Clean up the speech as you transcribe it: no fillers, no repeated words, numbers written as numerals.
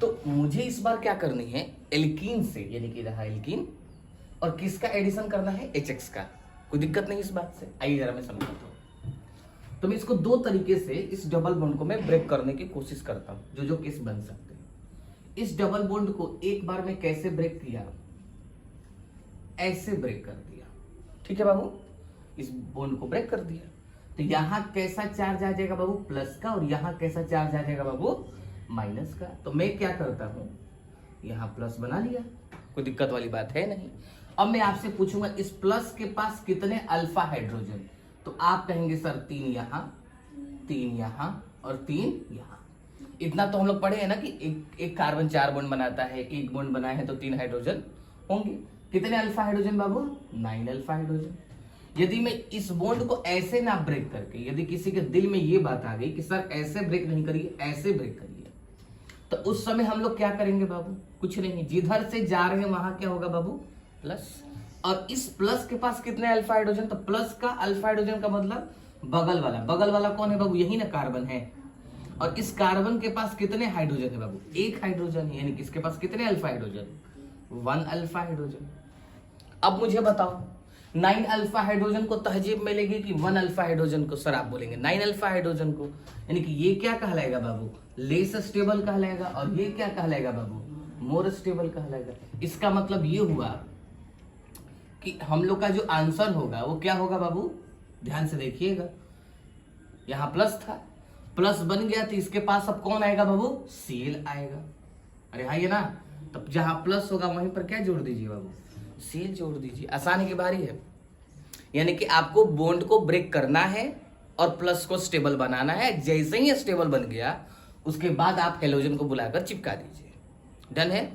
तो मुझे इस बार क्या करनी है, एल्कीन से, यानी कि रहा एल्कीन, और किसका एडिशन करना है, HX का। कोई दिक्कत नहीं इस बात से, आइए जरा मैं समझाता हूँ। तो मैं इसको दो तरीके से इस डबल बॉन्ड को मैं ब्रेक करने की कोशिश करता हूँ, जो जो केस बन सकते हैं। इस डबल बॉन्ड को एक बार में कैसे ब्रेक किया, ऐसे ब्रेक कर दिया, ठीक है बाबू, इस बॉन्ड को ब्रेक कर दिया। तो यहां कैसा चार्ज आ जाएगा बाबू, प्लस का, और यहां कैसा चार्ज आ जाएगा बाबू, माइनस का। तो मैं क्या करता हूं, यहां प्लस बना लिया, कोई दिक्कत वाली बात है नहीं। अब मैं आपसे पूछूंगा इस प्लस के पास कितने अल्फा हाइड्रोजन, तो आप कहेंगे सर 3 यहां, 3 यहां और 3 यहां। इतना तो हम लोग पढ़े हैं ना कि एक कार्बन 4 बॉन्ड बनाता है, एक बॉन्ड बनाए हैं तो 3 हाइड्रोजन होंगे। कितने अल्फा हाइड्रोजन बाबू, 9 अल्फा हाइड्रोजन। यदि मैं इस बॉन्ड को ऐसे ना ब्रेक करके, यदि किसी के दिल में ये बात आ गई कि सर ऐसे ब्रेक नहीं करिए, ऐसे ब्रेक करिए, तो उस समय हम लोग क्या करेंगे बाबू, कुछ नहीं, जिधर से जा रहे हैं वहां क्या होगा बाबू, प्लस। और इस प्लस के पास कितने अल्फा हाइड्रोजन, तो प्लस का अल्फा हाइड्रोजन का मतलब बगल वाला, बगल वाला कौन है बाबू, यही ना कार्बन है। और इस कार्बन के पास कितने हाइड्रोजन है बाबू, एक हाइड्रोजन है, यानी कि इसके पास कितने अल्फा हाइड्रोजन, 1 अल्फा हाइड्रोजन। अब मुझे बताओ 9 अल्फा हाइड्रोजन को तहजीब में लेगी कि 1 अल्फा हाइड्रोजन को, सर आप बोलेंगे 9 अल्फा हाइड्रोजन को, यानी कि ये क्या कहलाएगा बाबू, लेस स्टेबल कहलाएगा, और ये क्या कहलाएगा बाबू, मोर स्टेबल कहलाएगा। इसका मतलब ये हुआ कि हम लोग का जो आंसर होगा वो क्या होगा बाबू, ध्यान से देखिएगा, यहां प्लस था, प्लस बन गया तो इसके पास अब कौन आएगा बाबू, सीएल आएगा। अरे हाँ ये ना, तब जहां प्लस होगा वहीं पर क्या जोड़ दीजिए बाबू, सीएल जोड़ दीजिए, आसान है कि भारी है। यानी कि आपको बॉन्ड को ब्रेक करना है और प्लस को स्टेबल बनाना है। जैसे ही स्टेबल बन गया उसके बाद आप हेलोजन को बुलाकर चिपका दीजिए, डन है।